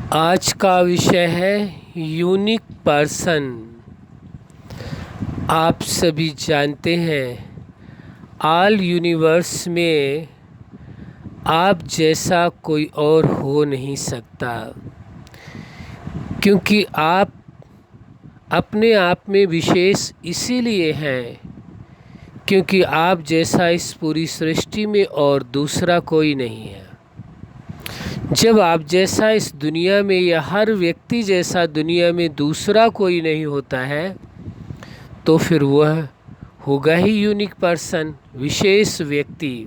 आज का विषय है यूनिक पर्सन। आप सभी जानते हैं ऑल यूनिवर्स में आप जैसा कोई और हो नहीं सकता, क्योंकि आप अपने आप में विशेष इसीलिए हैं क्योंकि आप जैसा इस पूरी सृष्टि में और दूसरा कोई नहीं है। जब आप जैसा इस दुनिया में या हर व्यक्ति जैसा दुनिया में दूसरा कोई नहीं होता है तो फिर वह होगा ही यूनिक पर्सन, विशेष व्यक्ति।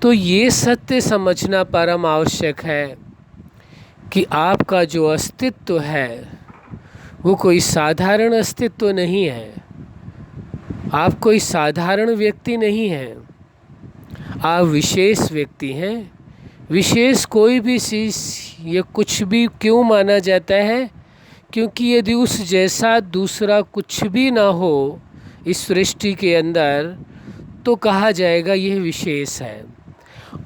तो ये सत्य समझना परम आवश्यक है कि आपका जो अस्तित्व है वो कोई साधारण अस्तित्व नहीं है। आप कोई साधारण व्यक्ति नहीं हैं, आप विशेष व्यक्ति हैं। विशेष कोई भी चीज़ ये कुछ भी क्यों माना जाता है? क्योंकि यदि उस जैसा दूसरा कुछ भी ना हो इस सृष्टि के अंदर तो कहा जाएगा यह विशेष है।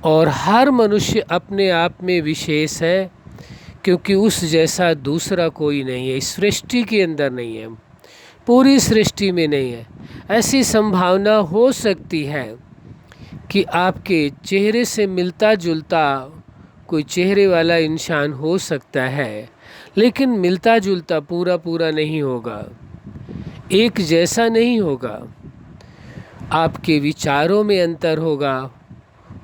और हर मनुष्य अपने आप में विशेष है क्योंकि उस जैसा दूसरा कोई नहीं है, इस सृष्टि के अंदर नहीं है, पूरी सृष्टि में नहीं है। ऐसी संभावना हो सकती है कि आपके चेहरे से मिलता जुलता कोई चेहरे वाला इंसान हो सकता है, लेकिन मिलता जुलता पूरा नहीं होगा, एक जैसा नहीं होगा। आपके विचारों में अंतर होगा,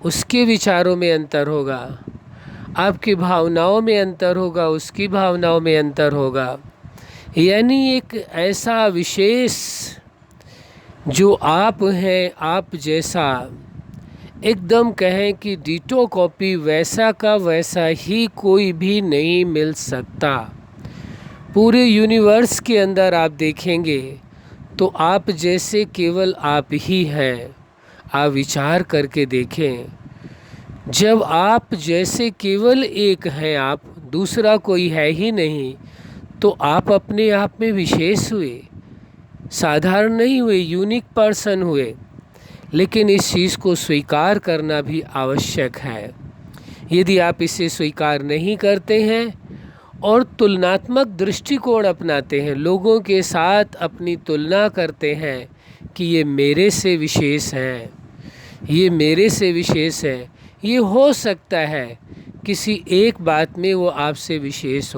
उसके विचारों में अंतर होगा, आपकी भावनाओं में अंतर होगा, उसकी भावनाओं में अंतर होगा। यानी एक ऐसा विशेष जो आप हैं, आप जैसा एकदम कहें कि डिटो कॉपी वैसा का वैसा ही कोई भी नहीं मिल सकता। पूरे यूनिवर्स के अंदर आप देखेंगे तो आप जैसे केवल आप ही हैं। आप विचार करके देखें, जब आप जैसे केवल एक हैं, आप दूसरा कोई है ही नहीं, तो आप अपने आप में विशेष हुए, साधारण नहीं हुए, यूनिक पर्सन हुए। लेकिन इस चीज़ को स्वीकार करना भी आवश्यक है। यदि आप इसे स्वीकार नहीं करते हैं और तुलनात्मक दृष्टिकोण अपनाते हैं, लोगों के साथ अपनी तुलना करते हैं कि ये मेरे से विशेष हैं, ये मेरे से विशेष है, ये हो सकता है किसी एक बात में वो आपसे विशेष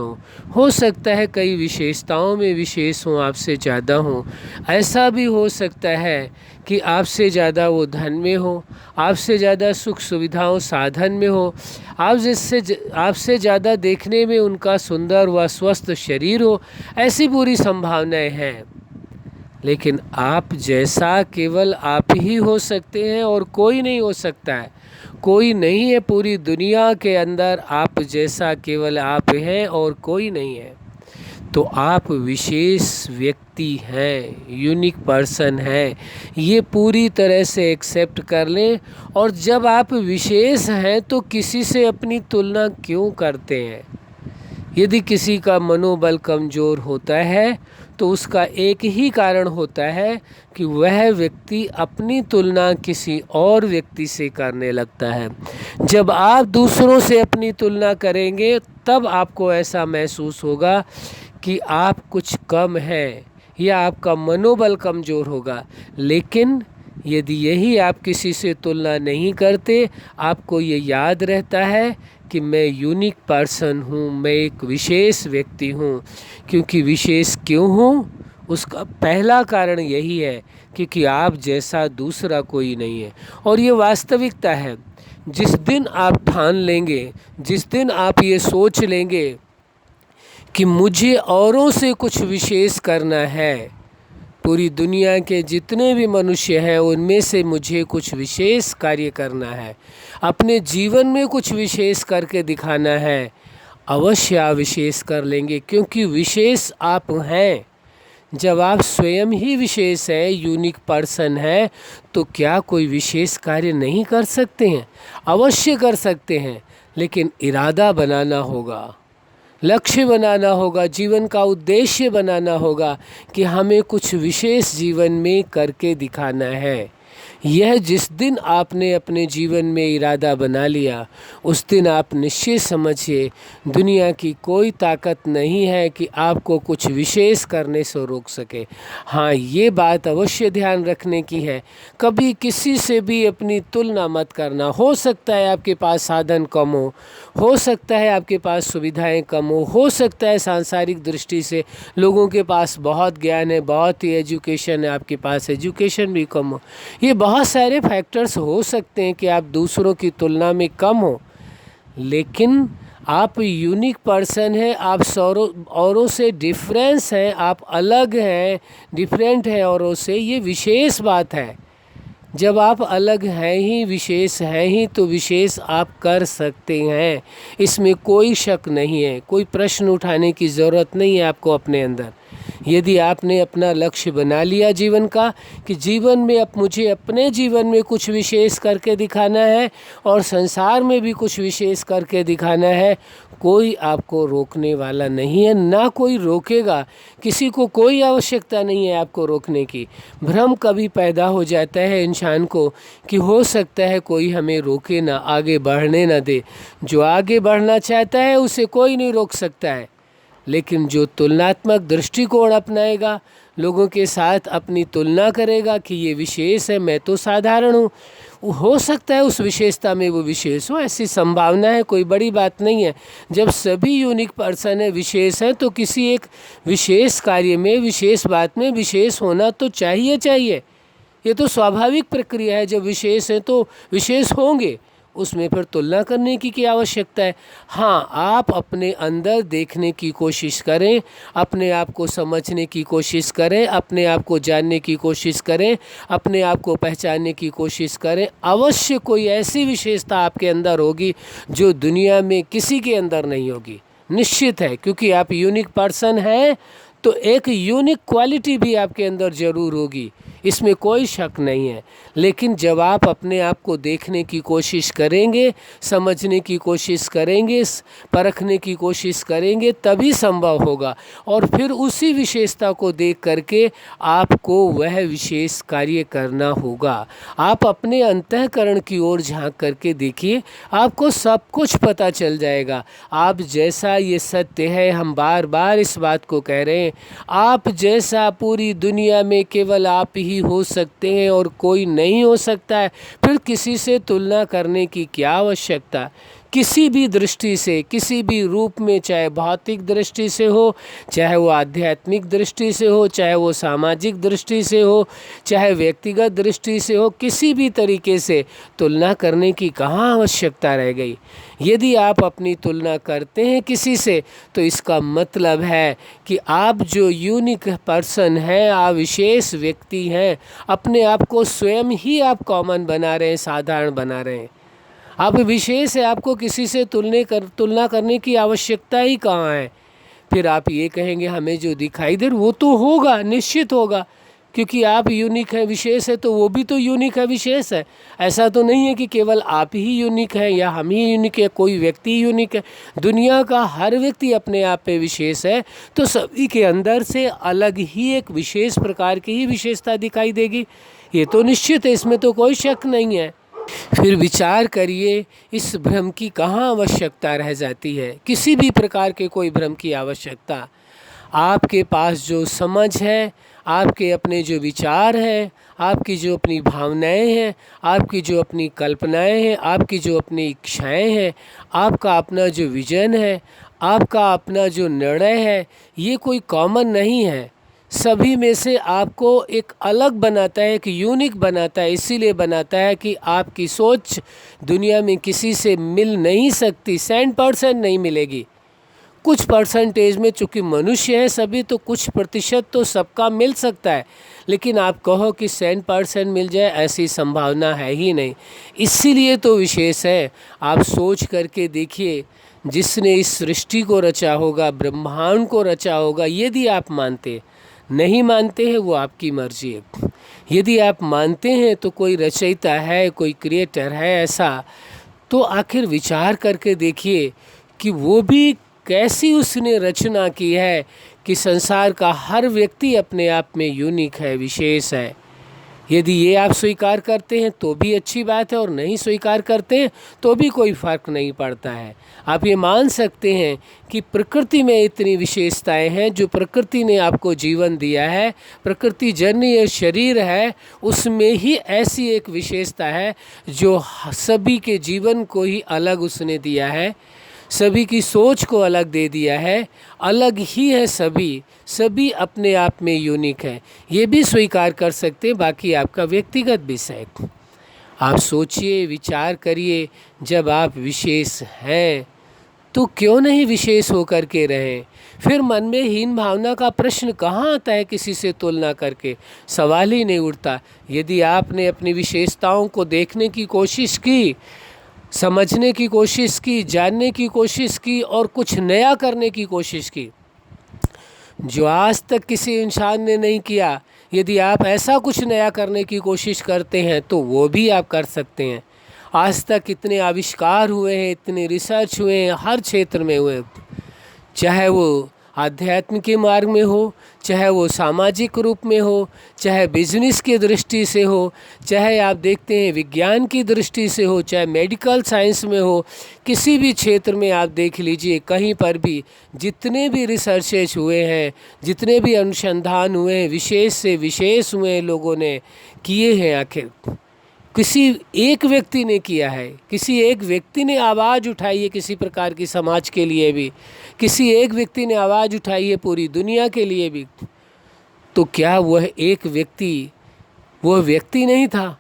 हो सकता है कई विशेषताओं में विशेष हों, आपसे ज़्यादा हों। ऐसा भी हो सकता है कि आपसे ज़्यादा वो धन में हो, आपसे ज़्यादा सुख सुविधाओं साधन में हो, आपसे ज़्यादा देखने में उनका सुंदर व स्वस्थ शरीर हो। ऐसी पूरी संभावनाएं हैं, लेकिन आप जैसा केवल आप ही हो सकते हैं और कोई नहीं हो सकता है। कोई नहीं है पूरी दुनिया के अंदर आप जैसा, केवल आप हैं और कोई नहीं है। तो आप विशेष व्यक्ति हैं, यूनिक पर्सन हैं, ये पूरी तरह से एक्सेप्ट कर लें। और जब आप विशेष हैं तो किसी से अपनी तुलना क्यों करते हैं? यदि किसी का मनोबल कमज़ोर होता है तो उसका एक ही कारण होता है कि वह व्यक्ति अपनी तुलना किसी और व्यक्ति से करने लगता है। जब आप दूसरों से अपनी तुलना करेंगे तब आपको ऐसा महसूस होगा कि आप कुछ कम हैं या आपका मनोबल कमज़ोर होगा। लेकिन यदि यही आप किसी से तुलना नहीं करते, आपको ये याद रहता है कि मैं यूनिक पर्सन हूँ, मैं एक विशेष व्यक्ति हूँ। क्योंकि विशेष क्यों हूँ? उसका पहला कारण यही है क्योंकि आप जैसा दूसरा कोई नहीं है। और ये वास्तविकता है। जिस दिन आप ठान लेंगे, जिस दिन आप ये सोच लेंगे कि मुझे औरों से कुछ विशेष करना है, पूरी दुनिया के जितने भी मनुष्य हैं उनमें से मुझे कुछ विशेष कार्य करना है, अपने जीवन में कुछ विशेष करके दिखाना है, अवश्य आप विशेष कर लेंगे। क्योंकि विशेष आप हैं। जब आप स्वयं ही विशेष हैं, यूनिक पर्सन है, तो क्या कोई विशेष कार्य नहीं कर सकते हैं? अवश्य कर सकते हैं, लेकिन इरादा बनाना होगा, लक्ष्य बनाना होगा, जीवन का उद्देश्य बनाना होगा कि हमें कुछ विशेष जीवन में करके दिखाना है। यह जिस दिन आपने अपने जीवन में इरादा बना लिया, उस दिन आप निश्चित समझिए दुनिया की कोई ताकत नहीं है कि आपको कुछ विशेष करने से रोक सके। हाँ, ये बात अवश्य ध्यान रखने की है, कभी किसी से भी अपनी तुलना मत करना। हो सकता है आपके पास साधन कम हो सकता है आपके पास सुविधाएं कम हो सकता है सांसारिक दृष्टि से लोगों के पास बहुत ज्ञान है, बहुत ही एजुकेशन है, आपके पास एजुकेशन भी कम हो। ये बहुत सारे फैक्टर्स हो सकते हैं कि आप दूसरों की तुलना में कम हो, लेकिन आप यूनिक पर्सन हैं, आप औरों से डिफरेंस हैं, आप अलग हैं, डिफरेंट हैं औरों से। ये विशेष बात है। जब आप अलग हैं ही, विशेष हैं ही, तो विशेष आप कर सकते हैं, इसमें कोई शक नहीं है। कोई प्रश्न उठाने की ज़रूरत नहीं है आपको अपने अंदर। यदि आपने अपना लक्ष्य बना लिया जीवन का कि जीवन में अब मुझे अपने जीवन में कुछ विशेष करके दिखाना है और संसार में भी कुछ विशेष करके दिखाना है, कोई आपको रोकने वाला नहीं है, ना कोई रोकेगा। किसी को कोई आवश्यकता नहीं है आपको रोकने की। भ्रम कभी पैदा हो जाता है इंसान को कि हो सकता है कोई हमें रोके ना, आगे बढ़ने ना दे। जो आगे बढ़ना चाहता है उसे कोई नहीं रोक सकता है, लेकिन जो तुलनात्मक दृष्टिकोण अपनाएगा, लोगों के साथ अपनी तुलना करेगा कि ये विशेष है, मैं तो साधारण हूँ, हो सकता है उस विशेषता में वो विशेष हो, ऐसी संभावना है, कोई बड़ी बात नहीं है। जब सभी यूनिक पर्सन है, विशेष हैं, तो किसी एक विशेष कार्य में, विशेष बात में विशेष होना तो चाहिए। ये तो स्वाभाविक प्रक्रिया है। जब विशेष हैं तो विशेष होंगे, उसमें फिर तुलना करने की क्या आवश्यकता है। हाँ, आप अपने अंदर देखने की कोशिश करें, अपने आप को समझने की कोशिश करें, अपने आप को जानने की कोशिश करें, अपने आप को पहचानने की कोशिश करें। अवश्य कोई ऐसी विशेषता आपके अंदर होगी जो दुनिया में किसी के अंदर नहीं होगी, निश्चित है। क्योंकि आप यूनिक पर्सन हैं तो एक यूनिक क्वालिटी भी आपके अंदर ज़रूर होगी, इसमें कोई शक नहीं है। लेकिन जब आप अपने आप को देखने की कोशिश करेंगे, समझने की कोशिश करेंगे, परखने की कोशिश करेंगे, तभी संभव होगा। और फिर उसी विशेषता को देख करके आपको वह विशेष कार्य करना होगा। आप अपने अंतःकरण की ओर झांक करके देखिए, आपको सब कुछ पता चल जाएगा। आप जैसा, ये सत्य है, हम बार बार इस बात को कह रहे हैं, आप जैसा पूरी दुनिया में केवल आप ही हो सकते हैं और कोई नहीं हो सकता है। फिर किसी से तुलना करने की क्या आवश्यकता। किसी भी दृष्टि से, किसी भी रूप में, चाहे भौतिक दृष्टि से हो, चाहे वो आध्यात्मिक दृष्टि से हो, चाहे वो सामाजिक दृष्टि से हो, चाहे व्यक्तिगत दृष्टि से हो, किसी भी तरीके से तुलना करने की कहाँ आवश्यकता रह गई। यदि आप अपनी तुलना करते हैं किसी से, तो इसका मतलब है कि आप जो यूनिक पर्सन हैं, आप विशेष व्यक्ति हैं, अपने आप को स्वयं ही आप कॉमन बना रहे हैं, साधारण बना रहे हैं। आप विशेष है, आपको किसी से तुलना करने की आवश्यकता ही कहाँ है। फिर आप ये कहेंगे हमें जो दिखाई दे वो तो होगा, निश्चित होगा, क्योंकि आप यूनिक है, विशेष है, तो वो भी तो यूनिक है, विशेष है। ऐसा तो नहीं है कि केवल आप ही यूनिक है या हम ही यूनिक है, कोई व्यक्ति यूनिक है। दुनिया का हर व्यक्ति अपने आप पे विशेष है, तो सभी के अंदर से अलग ही एक विशेष प्रकार की ही विशेषता दिखाई देगी, ये तो निश्चित है, इसमें तो कोई शक नहीं है। फिर विचार करिए, इस भ्रम की कहाँ आवश्यकता रह जाती है। किसी भी प्रकार के कोई भ्रम की आवश्यकता, आपके पास जो समझ है, आपके अपने जो विचार हैं, आपकी जो अपनी भावनाएं हैं, आपकी जो अपनी कल्पनाएं हैं, आपकी जो अपनी इच्छाएं हैं, आपका अपना जो विजन है, आपका अपना जो निर्णय है, ये कोई कॉमन नहीं है। सभी में से आपको एक अलग बनाता है, एक यूनिक बनाता है। इसीलिए बनाता है कि आपकी सोच दुनिया में किसी से मिल नहीं सकती, 100% नहीं मिलेगी। कुछ परसेंटेज में, चूँकि मनुष्य हैं सभी, तो कुछ प्रतिशत तो सबका मिल सकता है, लेकिन आप कहो कि 100% मिल जाए, ऐसी संभावना है ही नहीं। इसीलिए तो विशेष है। आप सोच करके देखिए, जिसने इस सृष्टि को रचा होगा, ब्रह्मांड को रचा होगा, यदि आप मानते नहीं मानते हैं वो आपकी मर्जी है। यदि आप मानते हैं तो कोई रचयिता है, कोई क्रिएटर है ऐसा, तो आखिर विचार करके देखिए कि वो भी कैसी उसने रचना की है कि संसार का हर व्यक्ति अपने आप में यूनिक है, विशेष है। यदि ये आप स्वीकार करते हैं तो भी अच्छी बात है, और नहीं स्वीकार करते हैं तो भी कोई फ़र्क नहीं पड़ता है। आप ये मान सकते हैं कि प्रकृति में इतनी विशेषताएं हैं, जो प्रकृति ने आपको जीवन दिया है, प्रकृति जन्य ये शरीर है, उसमें ही ऐसी एक विशेषता है जो सभी के जीवन को ही अलग उसने दिया है, सभी की सोच को अलग दे दिया है, अलग ही है सभी अपने आप में यूनिक है। ये भी स्वीकार कर सकते हैं, बाकी आपका व्यक्तिगत विषय। आप सोचिए, विचार करिए, जब आप विशेष हैं तो क्यों नहीं विशेष होकर के रहें। फिर मन में हीन भावना का प्रश्न कहाँ आता है किसी से तुलना करके, सवाल ही नहीं उठता। यदि आपने अपनी विशेषताओं को देखने की कोशिश की, समझने की कोशिश की, जानने की कोशिश की और कुछ नया करने की कोशिश की जो आज तक किसी इंसान ने नहीं किया, यदि आप ऐसा कुछ नया करने की कोशिश करते हैं तो वो भी आप कर सकते हैं। आज तक इतने आविष्कार हुए हैं, इतने रिसर्च हुए हैं, हर क्षेत्र में हुए, चाहे वो आध्यात्म के मार्ग में हो, चाहे वो सामाजिक रूप में हो, चाहे बिजनेस की दृष्टि से हो, चाहे आप देखते हैं विज्ञान की दृष्टि से हो, चाहे मेडिकल साइंस में हो, किसी भी क्षेत्र में आप देख लीजिए, कहीं पर भी जितने भी रिसर्चेज हुए हैं, जितने भी अनुसंधान हुए हैं, विशेष से विशेष हुए हैं, लोगों ने किए हैं। आखिर किसी एक व्यक्ति ने किया है, किसी एक व्यक्ति ने आवाज़ उठाई है किसी प्रकार की समाज के लिए भी, किसी एक व्यक्ति ने आवाज़ उठाई है पूरी दुनिया के लिए भी। तो क्या वह एक व्यक्ति वह व्यक्ति नहीं था?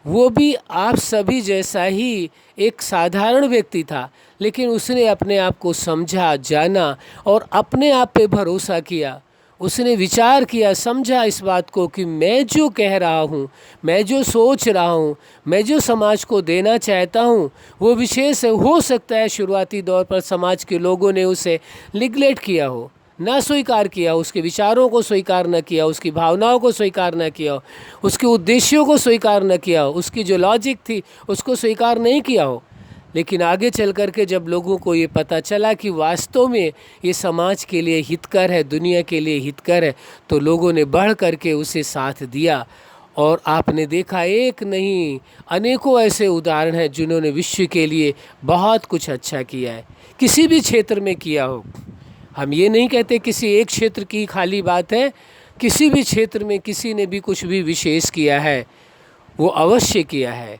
वो भी आप सभी जैसा ही एक साधारण व्यक्ति था, लेकिन उसने अपने आप को समझा, जाना और अपने आप पे भरोसा किया। उसने विचार किया, समझा इस बात को कि मैं जो कह रहा हूँ, मैं जो सोच रहा हूँ, मैं जो समाज को देना चाहता हूँ वो विशेष है। हो सकता है शुरुआती दौर पर समाज के लोगों ने उसे निगलेक्ट किया हो, ना स्वीकार किया, उसके विचारों को स्वीकार न किया, उसकी भावनाओं को स्वीकार न किया, उसके उद्देश्यों को स्वीकार न किया, उसकी जो लॉजिक थी उसको स्वीकार नहीं किया हो। लेकिन आगे चल कर के जब लोगों को ये पता चला कि वास्तव में ये समाज के लिए हितकर है, दुनिया के लिए हितकर है, तो लोगों ने बढ़ कर के उसे साथ दिया। और आपने देखा एक नहीं अनेकों ऐसे उदाहरण हैं जिन्होंने विश्व के लिए बहुत कुछ अच्छा किया है, किसी भी क्षेत्र में किया हो। हम ये नहीं कहते किसी एक क्षेत्र की खाली बात है, किसी भी क्षेत्र में किसी ने भी कुछ भी विशेष किया है, वो अवश्य किया है।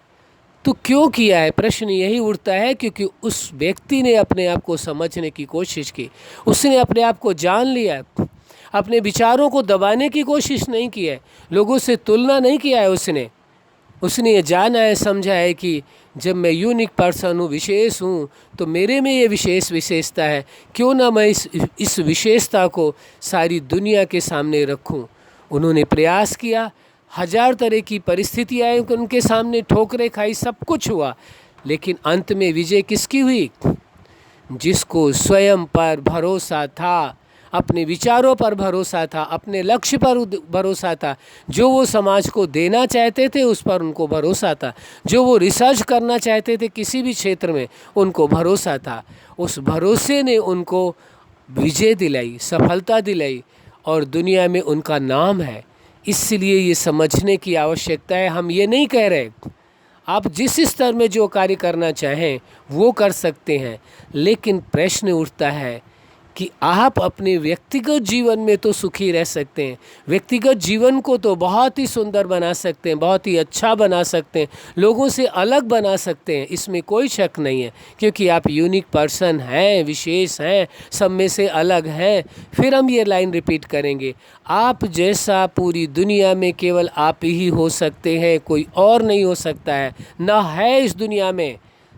तो क्यों किया है, प्रश्न यही उठता है क्योंकि उस व्यक्ति ने अपने आप को समझने की कोशिश की, उसने अपने आप को जान लिया, अपने विचारों को दबाने की कोशिश नहीं की है, लोगों से तुलना नहीं किया है। उसने ये जाना है, समझा है कि जब मैं यूनिक पर्सन हूँ, विशेष हूँ, तो मेरे में ये विशेषता है, क्यों ना मैं इस विशेषता को सारी दुनिया के सामने रखूँ। उन्होंने प्रयास किया, हजार तरह की परिस्थितियाँ आई उनके सामने, ठोकरें खाई, सब कुछ हुआ, लेकिन अंत में विजय किसकी हुई? जिसको स्वयं पर भरोसा था, अपने विचारों पर भरोसा था, अपने लक्ष्य पर भरोसा था, जो वो समाज को देना चाहते थे उस पर उनको भरोसा था, जो वो रिसर्च करना चाहते थे किसी भी क्षेत्र में उनको भरोसा था। उस भरोसे ने उनको विजय दिलाई, सफलता दिलाई और दुनिया में उनका नाम है। इसलिए ये समझने की आवश्यकता है। हम ये नहीं कह रहे आप जिस स्तर में जो कार्य करना चाहें वो कर सकते हैं, लेकिन प्रश्न उठता है कि आप अपने व्यक्तिगत जीवन में तो सुखी रह सकते हैं, व्यक्तिगत जीवन को तो बहुत ही सुंदर बना सकते हैं, बहुत ही अच्छा बना सकते हैं, लोगों से अलग बना सकते हैं, इसमें कोई शक नहीं है, क्योंकि आप यूनिक पर्सन हैं, विशेष हैं, सब में से अलग हैं। फिर हम ये लाइन रिपीट करेंगे, आप जैसा पूरी दुनिया में केवल आप ही हो सकते हैं, कोई और नहीं हो सकता है, ना है इस दुनिया में।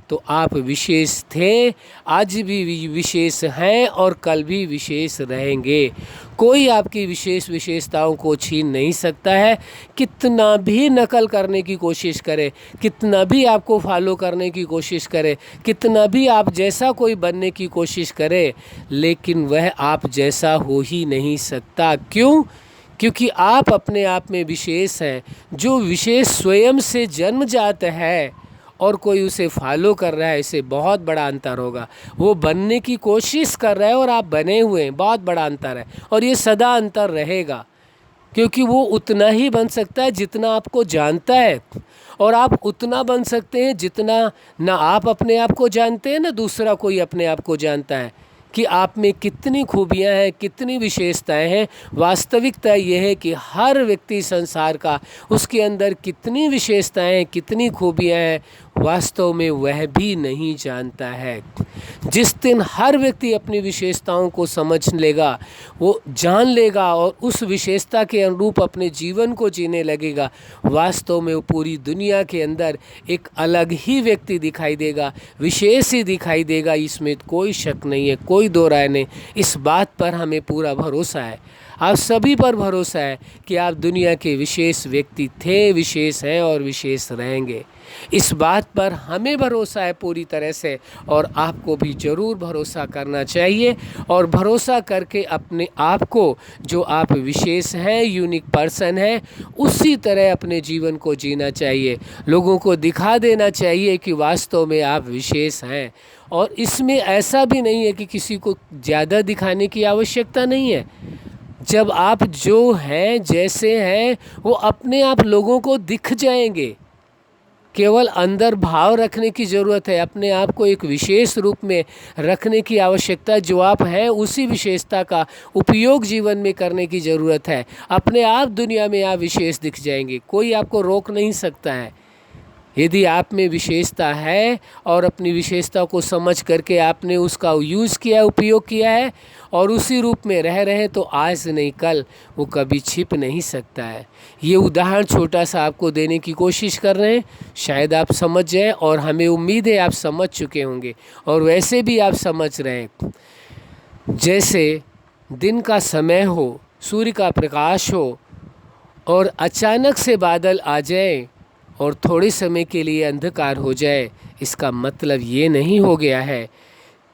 तो आप विशेष थे, आज भी विशेष हैं और कल भी विशेष रहेंगे। कोई आपकी विशेषताओं को छीन नहीं सकता है। कितना भी नकल करने की कोशिश करे, कितना भी आपको फॉलो करने की कोशिश करे, कितना भी आप जैसा कोई बनने की कोशिश करे, लेकिन वह आप जैसा हो ही नहीं सकता। क्यों? क्योंकि आप अपने आप में विशेष हैं। जो विशेष स्वयं से जन्मजात है और कोई उसे फॉलो कर रहा है, इससे बहुत बड़ा अंतर होगा। वो बनने की कोशिश कर रहा है और आप बने हुए हैं, बहुत बड़ा अंतर है और ये सदा अंतर रहेगा। क्योंकि वो उतना ही बन सकता है जितना आपको जानता है, और आप उतना बन सकते हैं जितना ना आप अपने आप को जानते हैं ना दूसरा कोई अपने आप को जानता है कि आप में कितनी खूबियां हैं, कितनी विशेषताएं हैं। वास्तविकता ये है कि हर व्यक्ति संसार का, उसके अंदर कितनी विशेषताएं हैं, कितनी खूबियां हैं, वास्तव में वह भी नहीं जानता है। जिस दिन हर व्यक्ति अपनी विशेषताओं को समझ लेगा, वो जान लेगा और उस विशेषता के अनुरूप अपने जीवन को जीने लगेगा, वास्तव में वो पूरी दुनिया के अंदर एक अलग ही व्यक्ति दिखाई देगा, विशेष ही दिखाई देगा। इसमें कोई शक नहीं है, कोई दो राय नहीं। इस बात पर हमें पूरा भरोसा है, आप सभी पर भरोसा है कि आप दुनिया के विशेष व्यक्ति थे, विशेष हैं और विशेष रहेंगे। इस बात पर हमें भरोसा है पूरी तरह से, और आपको भी ज़रूर भरोसा करना चाहिए। और भरोसा करके अपने आप को, जो आप विशेष हैं, यूनिक पर्सन हैं, उसी तरह अपने जीवन को जीना चाहिए। लोगों को दिखा देना चाहिए कि वास्तव में आप विशेष हैं। और इसमें ऐसा भी नहीं है कि किसी को ज़्यादा दिखाने की आवश्यकता नहीं है। जब आप जो हैं, जैसे हैं, वो अपने आप लोगों को दिख जाएंगे। केवल अंदर भाव रखने की ज़रूरत है, अपने आप को एक विशेष रूप में रखने की आवश्यकता। जो आप हैं उसी विशेषता का उपयोग जीवन में करने की ज़रूरत है। अपने आप दुनिया में आप विशेष दिख जाएंगे, कोई आपको रोक नहीं सकता है। यदि आप में विशेषता है और अपनी विशेषता को समझ करके आपने उसका यूज़ किया, उपयोग किया है और उसी रूप में रह रहे हैं, तो आज नहीं कल वो कभी छिप नहीं सकता है। ये उदाहरण छोटा सा आपको देने की कोशिश कर रहे हैं, शायद आप समझ जाए, और हमें उम्मीद है आप समझ चुके होंगे और वैसे भी आप समझ रहे हैं। जैसे दिन का समय हो, सूर्य का प्रकाश हो और अचानक से बादल आ जाए और थोड़े समय के लिए अंधकार हो जाए, इसका मतलब ये नहीं हो गया है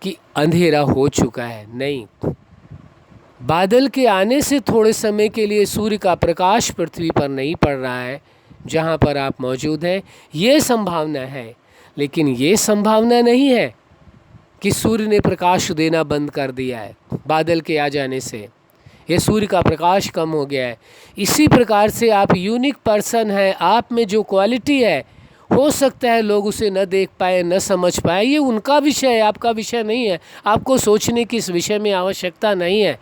कि अंधेरा हो चुका है। नहीं, बादल के आने से थोड़े समय के लिए सूर्य का प्रकाश पृथ्वी पर नहीं पड़ रहा है जहाँ पर आप मौजूद हैं, ये संभावना है। लेकिन ये संभावना नहीं है कि सूर्य ने प्रकाश देना बंद कर दिया है बादल के आ जाने से, ये सूर्य का प्रकाश कम हो गया है। इसी प्रकार से आप यूनिक पर्सन हैं, आप में जो क्वालिटी है, हो सकता है लोग उसे न देख पाए, न समझ पाए, ये उनका विषय है, आपका विषय नहीं है। आपको सोचने की इस विषय में आवश्यकता नहीं है।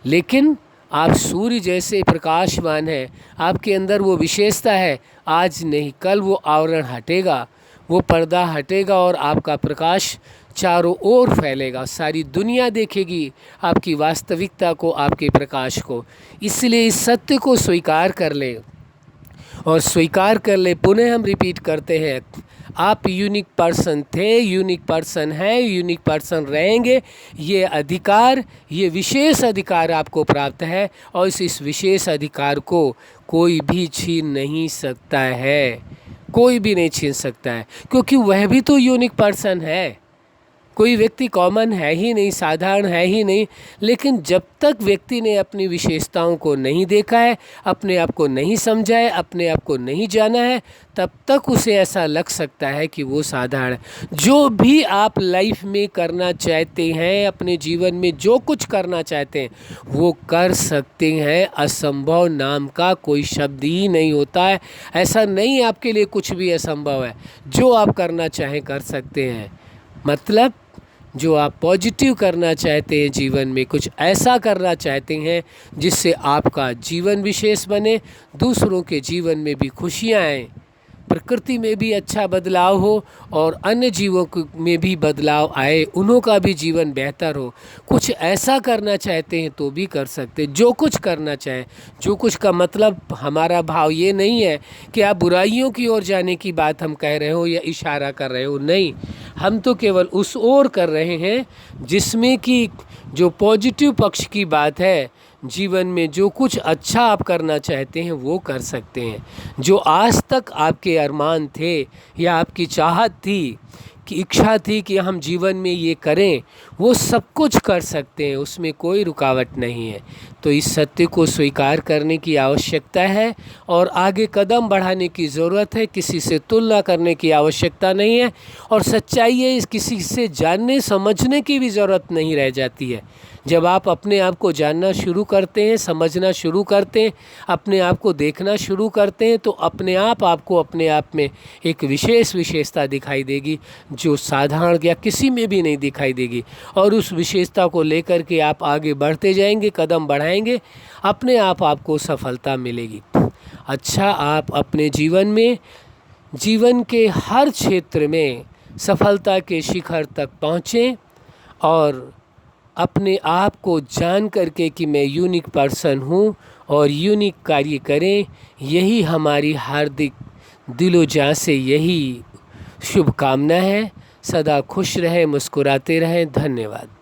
लेकिन आप सूर्य जैसे प्रकाशवान हैं, आपके अंदर वो विशेषता है। आज नहीं कल वो आवरण हटेगा, वो पर्दा हटेगा और आपका प्रकाश चारों ओर फैलेगा, सारी दुनिया देखेगी आपकी वास्तविकता को, आपके प्रकाश को। इसलिए इस सत्य को स्वीकार कर ले और स्वीकार कर ले। पुनः हम रिपीट करते हैं, आप यूनिक पर्सन थे, यूनिक पर्सन हैं, यूनिक पर्सन रहेंगे। ये अधिकार, ये विशेष अधिकार आपको प्राप्त है और इस विशेष अधिकार को कोई भी छीन नहीं सकता है, कोई भी नहीं छीन सकता है, क्योंकि वह भी तो यूनिक पर्सन है। कोई व्यक्ति कॉमन है ही नहीं, साधारण है ही नहीं। लेकिन जब तक व्यक्ति ने अपनी विशेषताओं को नहीं देखा है, अपने आप को नहीं समझा है, अपने आप को नहीं जाना है, तब तक उसे ऐसा लग सकता है कि वो साधारण है। जो भी आप लाइफ में करना चाहते हैं, अपने जीवन में जो कुछ करना चाहते हैं, वो कर सकते हैं। असंभव नाम का कोई शब्द ही नहीं होता है। ऐसा नहीं आपके लिए कुछ भी असंभव है। जो आप करना चाहें कर सकते हैं। मतलब जो आप पॉजिटिव करना चाहते हैं, जीवन में कुछ ऐसा करना चाहते हैं जिससे आपका जीवन विशेष बने, दूसरों के जीवन में भी खुशियाँ आएँ, प्रकृति में भी अच्छा बदलाव हो और अन्य जीवों में भी बदलाव आए, उन्हों का भी जीवन बेहतर हो। कुछ ऐसा करना चाहते हैं तो भी कर सकते हैं। जो कुछ करना चाहें, जो कुछ का मतलब हमारा भाव ये नहीं है कि आप बुराइयों की ओर जाने की बात हम कह रहे हो या इशारा कर रहे हो, नहीं। हम तो केवल उस ओर कर रहे हैं जिसमें कि जो पॉजिटिव पक्ष की बात है, जीवन में जो कुछ अच्छा आप करना चाहते हैं वो कर सकते हैं। जो आज तक आपके अरमान थे या आपकी चाहत थी, कि इच्छा थी कि हम जीवन में ये करें, वो सब कुछ कर सकते हैं, उसमें कोई रुकावट नहीं है। तो इस सत्य को स्वीकार करने की आवश्यकता है और आगे कदम बढ़ाने की ज़रूरत है। किसी से तुलना करने की आवश्यकता नहीं है और सच्चाई है, किसी से जानने समझने की भी ज़रूरत नहीं रह जाती है। जब आप अपने आप को जानना शुरू करते हैं, समझना शुरू करते हैं, अपने आप को देखना शुरू करते हैं, तो अपने आप आपको अपने आप में एक विशेषता दिखाई देगी जो साधारण या किसी में भी नहीं दिखाई देगी। और उस विशेषता को लेकर के आप आगे बढ़ते जाएंगे, कदम बढ़ाएंगे, अपने आप आपको सफलता मिलेगी। अच्छा, आप अपने जीवन के हर क्षेत्र में सफलता के शिखर तक पहुँचें और अपने आप को जान करके कि मैं यूनिक पर्सन हूँ और यूनिक कार्य करें, यही हमारी हार्दिक दिलो जान से यही शुभकामना है। सदा खुश रहें, मुस्कुराते रहें। धन्यवाद।